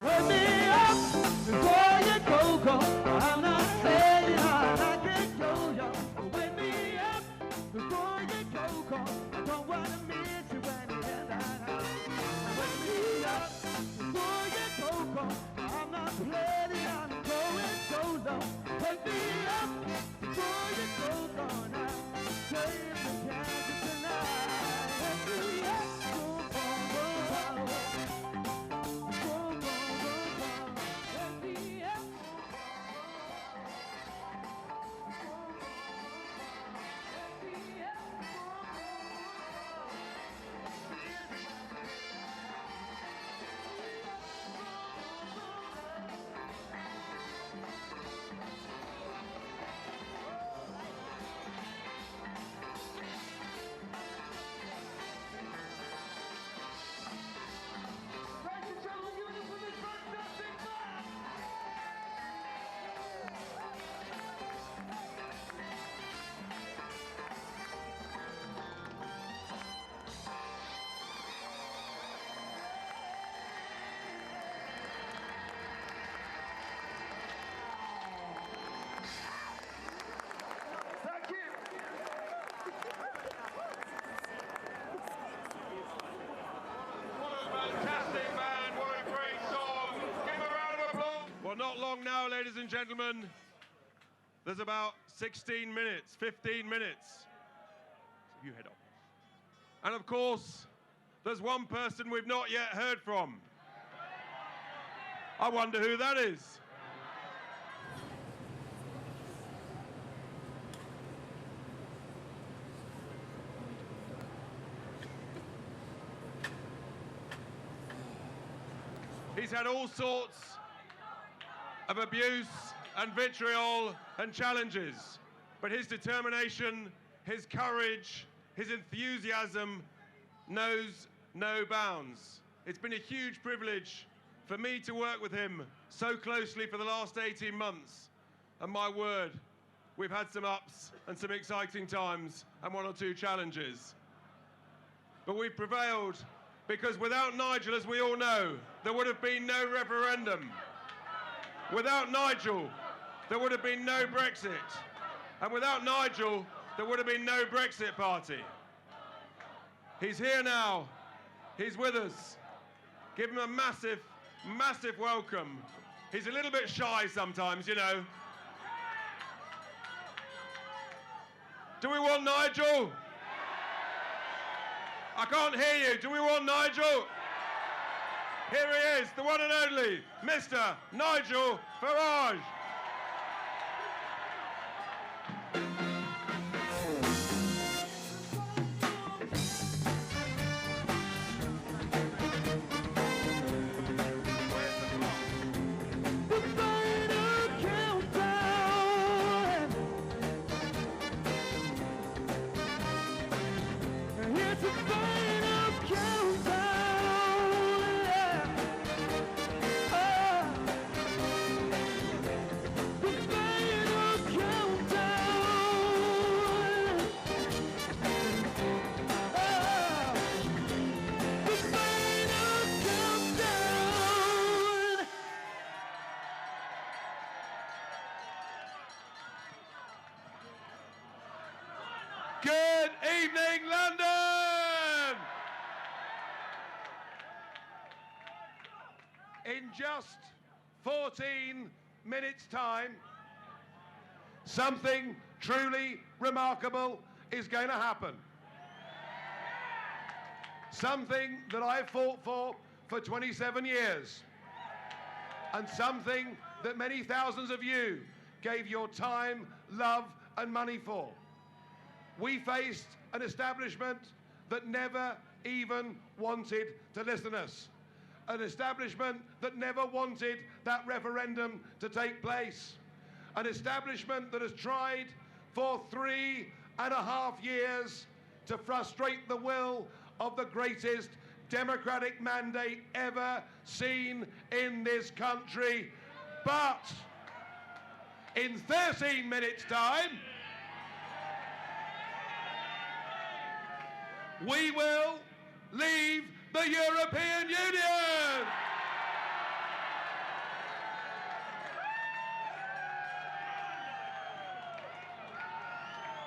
Wake me up before you go. I'm not saying I can't go, yo. Wake me up before you go. I don't wanna miss you when you get that out. Wake me up before you go. I'm not planning on going solo. Wake me up before you go now. Say if you can tonight. Wake me up. Well, not long now, ladies and gentlemen. There's about 16 minutes, 15 minutes. You head up. And of course, there's one person we've not yet heard from. I wonder who that is. He's had all sorts of abuse and vitriol and challenges, but his determination, his courage, his enthusiasm knows no bounds. It's been a huge privilege for me to work with him so closely for the last 18 months. And my word, we've had some ups and some exciting times and one or two challenges. But we've prevailed because without Nigel, as we all know, there would have been no referendum. Without Nigel, there would have been no Brexit. And without Nigel, there would have been no Brexit party. He's here now. He's with us. Give him a massive, massive welcome. He's a little bit shy sometimes, you know. Do we want Nigel? I can't hear you. Do we want Nigel? Here he is, the one and only, Mr. Nigel Farage. Good evening, London! In just 14 minutes' time, something truly remarkable is going to happen. Something that I've fought for 27 years. And something that many thousands of you gave your time, love, and money for. We faced an establishment that never even wanted to listen to us. An establishment that never wanted that referendum to take place. An establishment that has tried for 3.5 years to frustrate the will of the greatest democratic mandate ever seen in this country. But in 13 minutes' time, we will leave the European Union.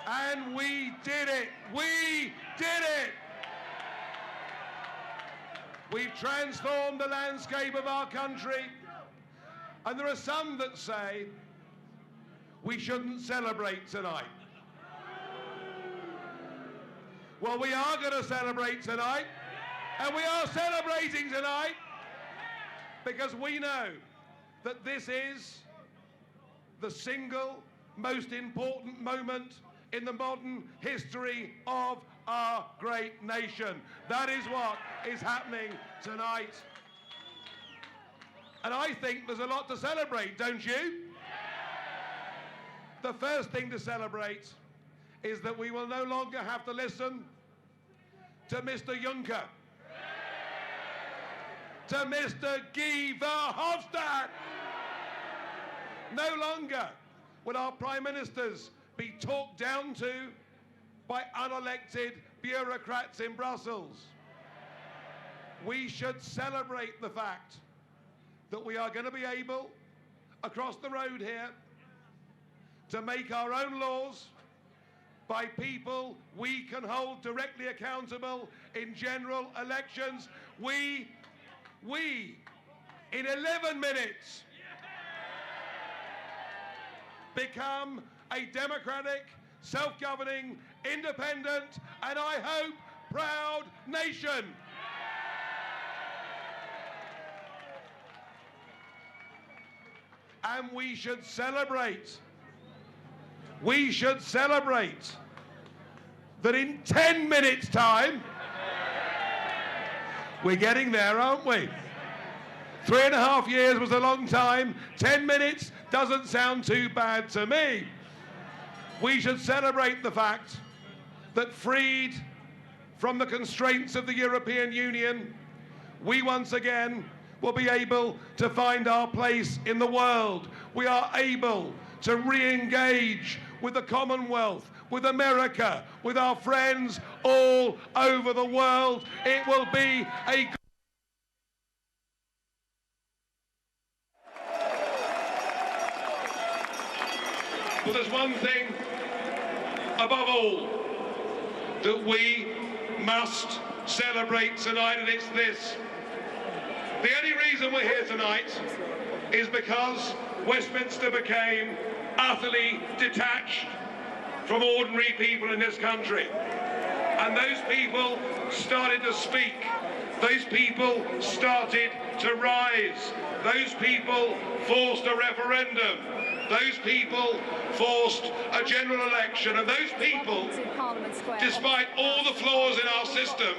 And we did it. We did it. We've transformed the landscape of our country. And there are some that say we shouldn't celebrate tonight. Well, we are going to celebrate tonight. And we are celebrating tonight because we know that this is the single most important moment in the modern history of our great nation. That is what is happening tonight. And I think there's a lot to celebrate, don't you? The first thing to celebrate is that we will no longer have to listen to Mr. Juncker, to Mr. Guy Verhofstadt. No longer will our prime ministers be talked down to by unelected bureaucrats in Brussels. We should celebrate the fact that we are going to be able, across the road here, to make our own laws by people we can hold directly accountable in general elections. We, in 11 minutes, become a democratic, self-governing, independent, and I hope, proud nation. And we should celebrate. We should celebrate that in 10 minutes' time, we're getting there, aren't we? 3.5 years was a long time. 10 minutes doesn't sound too bad to me. We should celebrate the fact that, freed from the constraints of the European Union, we once again will be able to find our place in the world. We are able to re-engage with the Commonwealth, with America, with our friends all over the world. It will be a But there's one thing above all that we must celebrate tonight, and it's this. The only reason we're here tonight is because Westminster became utterly detached from ordinary people in this country. And those people started to speak. Those people started to rise. Those people forced a referendum. Those people forced a general election. And those people, despite all the flaws in our system,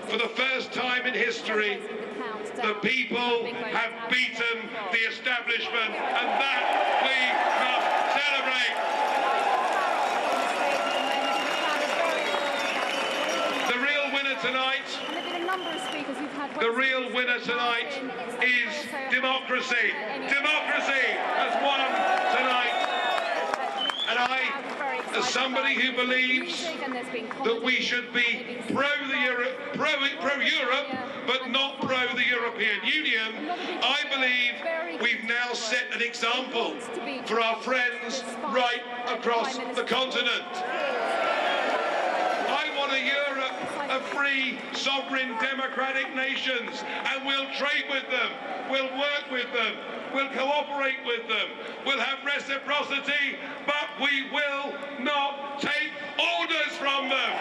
for the first time in history, the people have beaten the establishment, and that we must celebrate. The real winner tonight, the real winner tonight is democracy. Democracy has won tonight. And I, as somebody who believes that we should be pro-Europe, but not pro the European Union, I believe we've now set an example for our friends right across the continent. I want a Europe of free, sovereign, democratic nations, and we'll trade with them, we'll work with them, we'll cooperate with them, we'll have reciprocity, but we will not take orders from them.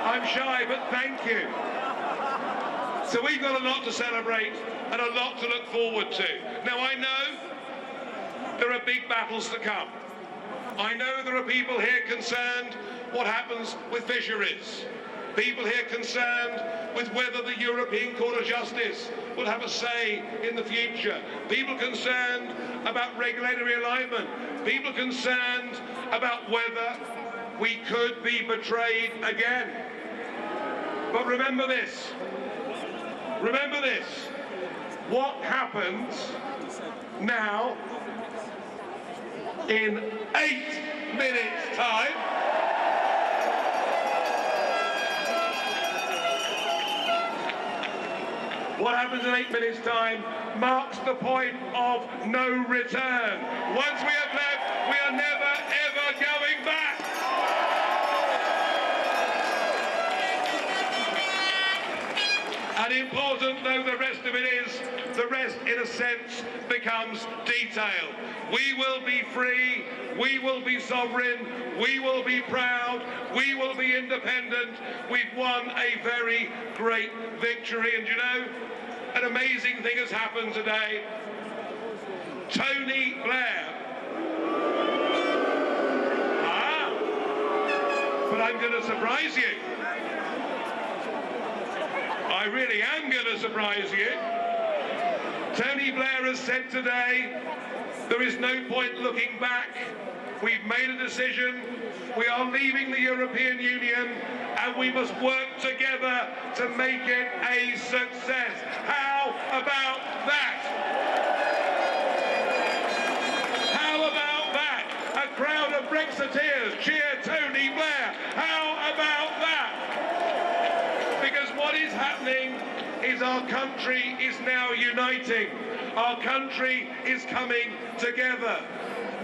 I'm shy, but thank you. So we've got a lot to celebrate and a lot to look forward to. Now, I know there are big battles to come. I know there are people here concerned what happens with fisheries. People here concerned with whether the European Court of Justice will have a say in the future. People concerned about regulatory alignment. People concerned about whether we could be betrayed again. But remember this, remember this, what happens now in 8 minutes' time what happens in 8 minutes' time marks the point of no return. Once we have left, we are never, ever going back. And important though the rest of it is, the rest, in a sense, becomes detail. We will be free, we will be sovereign, we will be proud, we will be independent. We've won a very great victory. And you know, an amazing thing has happened today. Tony Blair. But I'm going to surprise you. I really am going to surprise you. Tony Blair has said today, there is no point looking back. We've made a decision. We are leaving the European Union and we must work together to make it a success. How about that? How about that? A crowd of Brexiteers cheer Tony Blair. How about that? Because what is happening is our country is now uniting. Our country is coming together.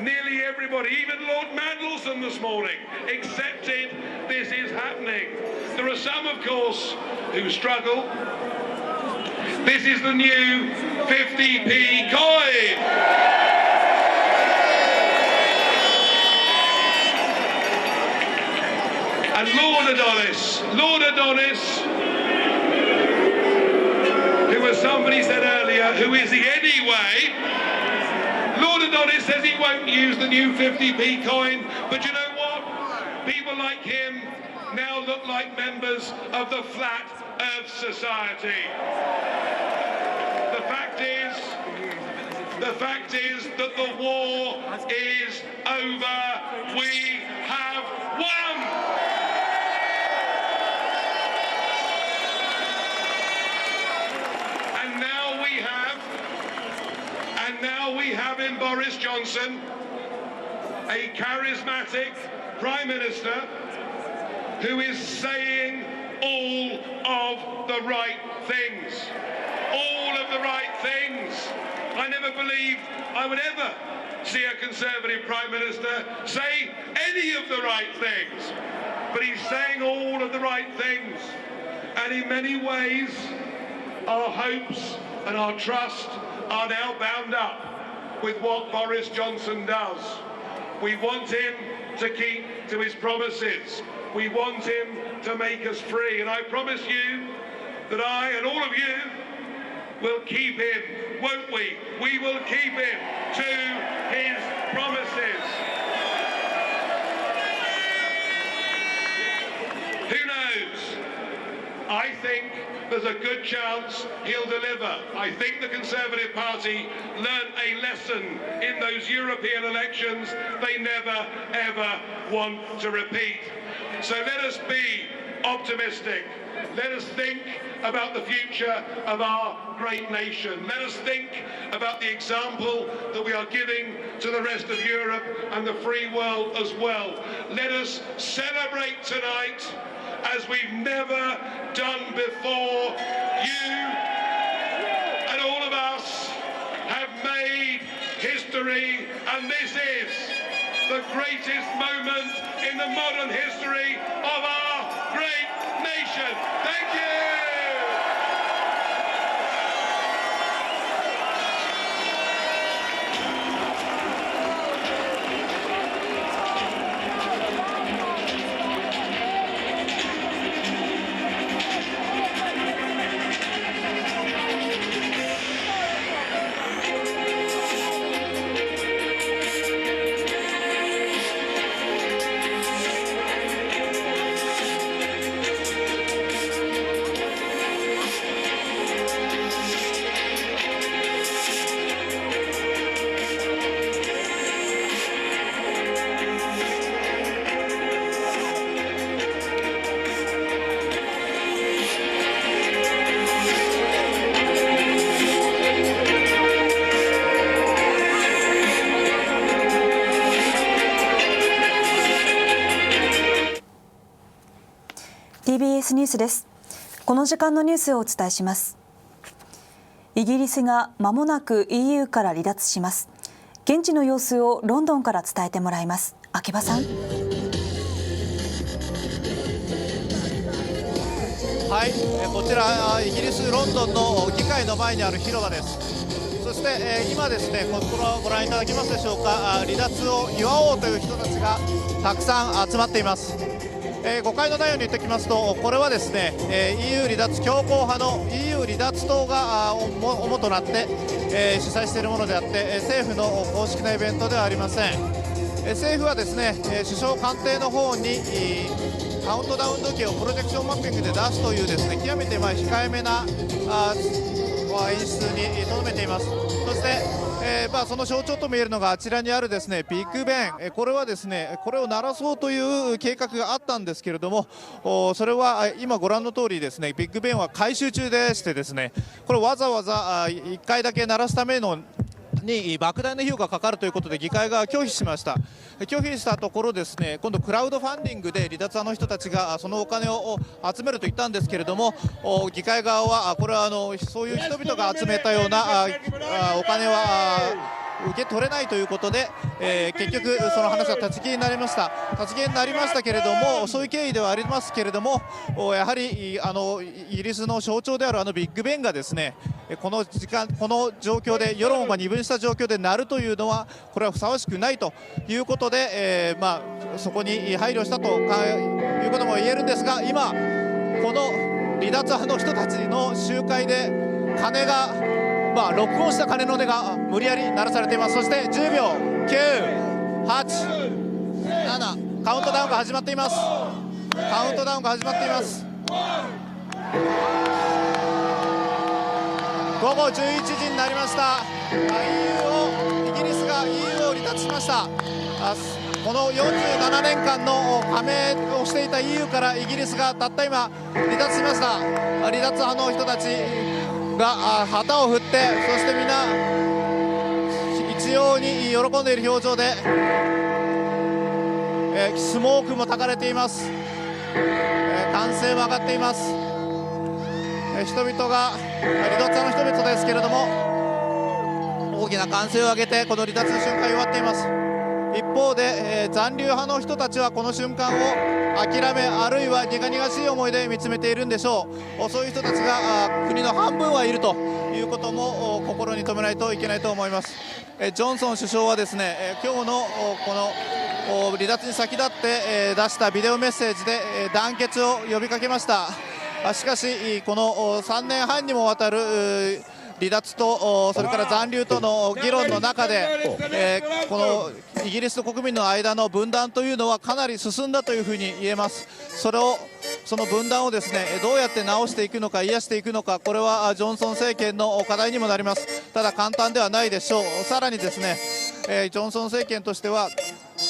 Nearly everybody, even Lord Mandelson this morning, accepted this is happening. There are some, of course, who struggle. This is the new 50p coin. And Lord Adonis, who, as somebody said earlier, who is he anyway? Lord Adonis says he won't use the new 50p coin, but you know what? People like him now look like members of the flat earth society. The fact is that the war is over. We have won. And now we have in Boris Johnson, a charismatic Prime Minister who is saying all of the right things. All of the right things. I never believed I would ever see a Conservative Prime Minister say any of the right things. But he's saying all of the right things. And in many ways, our hopes and our trust are now bound up with what Boris Johnson does. We want him to keep to his promises. We want him to make us free. And I promise you that I and all of you will keep him, won't we? We will keep him to his promises. Who knows? I think there's a good chance he'll deliver. I think the Conservative Party learned a lesson in those European elections they never, ever want to repeat. So let us be optimistic. Let us think about the future of our great nation. Let us think about the example that we are giving to the rest of Europe and the free world as well. Let us celebrate tonight as we've never done before. You and all of us have made history, and this is the greatest moment in the modern history of our great nation. Thank you. TBS ニュースです。この時間のニュースをお伝えします。イギリスがまもなく EU から離脱します。現地の様子をロンドンから伝えてもらいます。秋葉さん。はい、こちらイギリス・ロンドンの議会の前にある広場です。そして、今ですね、ここをご覧いただけますでしょうか。離脱を祝おうという人たちがたくさん集まっています。誤解のないように言っておきますと、これはですね、EU 離脱強硬派の EU 離脱党が主となって、主催しているものであって、政府の公式なイベントではありません。政府はですね、首相官邸の方にカウントダウン時計をプロジェクションマッピングで出すというですね、極めて控えめな演出にとどめています。そして、その象徴ともいえるのがあちらにあるですねビッグベン、これはですねこれを鳴らそうという計画があったんですけれども、それは今ご覧の通りですねビッグベンは改修中でしてですね、これわざわざ1回だけ鳴らすためのに莫大な費用がかかるということで議会が拒否しました。拒否したところですね、今度クラウドファンディングで離脱派の人たちがそのお金を集めると言ったんですけれども、議会側はこれはそういう人々が集めたようなお金は受け取れないということで、結局その話は立ち消えになりました。立ち消えになりましたけれども、そういう経緯ではありますけれども、やはりイギリスの象徴であるビッグベンがですねこの状況で世論が二分した状況で鳴るというのはこれはふさわしくないということで、そこに配慮したということも言えるんですが、今この離脱派の人たちの集会で鐘が録音した鐘の音が無理やり鳴らされています。そして10秒9、8、7、カウントダウンが始まっています。カウントダウンが始まっています。午後11時になりました。イギリスが EU を離脱しました。この47年間の加盟をしていた EU からイギリスがたった今離脱しました。離脱派の人たちが旗を振って、そしてみんな一様に喜んでいる表情で、スモークも焚かれています。歓声も上がっています。人々が離脱派の人々ですけれども、大きな歓声を上げてこの離脱の瞬間を祝っています。一方で、残留派の人たちはこの瞬間を諦め、あるいは苦々しい思いで見つめているんでしょう。そういう人たちが国の半分はいるということも心に留めないといけないと思います。ジョンソン首相はですね、今日のこの離脱に先立って出したビデオメッセージで団結を呼びかけました。しかしこの3年半にもわたる離脱とそれから残留との議論の中で、このイギリスの国民の間の分断というのはかなり進んだというふうに言えます。その分断をですねどうやって直していくのか、癒していくのか、これはジョンソン政権の課題にもなります。ただ簡単ではないでしょう。さらにですね、ジョンソン政権としては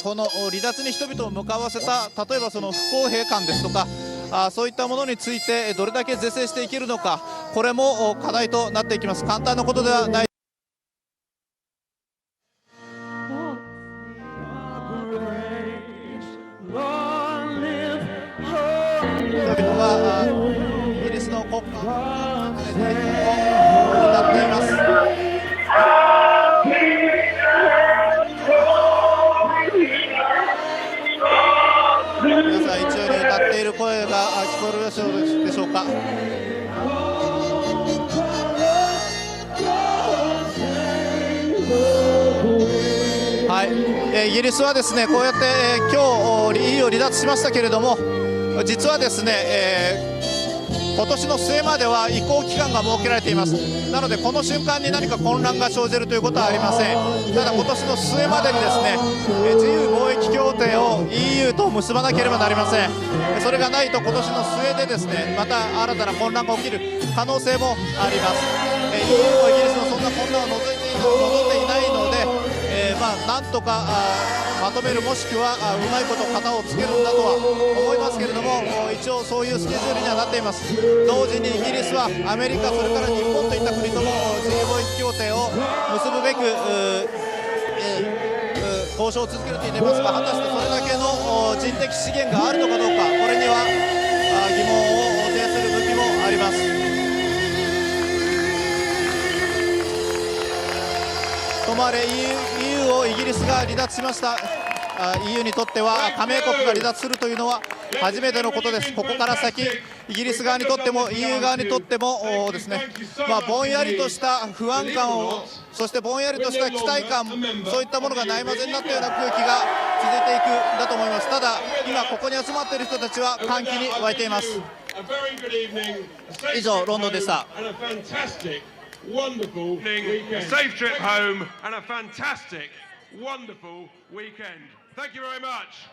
この離脱に人々を向かわせた、例えばその不公平感ですとか、そういったものについてどれだけ是正していけるのか、これも課題となっていきます。簡単なことではない。人々がイギリスの国歌を歌っています。皆さん一様に歌っている声が聞こえるでしょうか。はい、イギリスはですねこうやって、今日 EU を離脱しましたけれども、実はですね、今年の末までは移行期間が設けられています。なのでこの瞬間に何か混乱が生じるということはありません。ただ今年の末までにですね、自由貿易協定を EU と結ばなければなりません。それがないと今年の末でですねまた新たな混乱が起きる可能性もあります。EU もイギリスもそんな混乱を望んでいないので、なんとかまとめる、もしくはうまいこと型をつけるんだとは思いますけれども、一応そういうスケジュールにはなっています。同時にイギリスはアメリカ、それから日本といった国とも自由貿易協定を結ぶべく交渉を続けると言っていますが、果たしてそれだけの人的資源があるのかどうか、これには疑問を呈する向きもあります。ともあれ EU をイギリスが離脱しました。EU にとっては加盟国が離脱するというのは初めてのことです。ここから先イギリス側にとっても EU 側にとってもですね、ぼんやりとした不安感を、そしてぼんやりとした期待感、そういったものがないまぜになったような空気が続いていくんだと思います。ただ今ここに集まっている人たちは歓喜に沸いています。以上ロンドンでした。Wonderful weekend. A safe trip home and a fantastic, wonderful weekend. Thank you very much.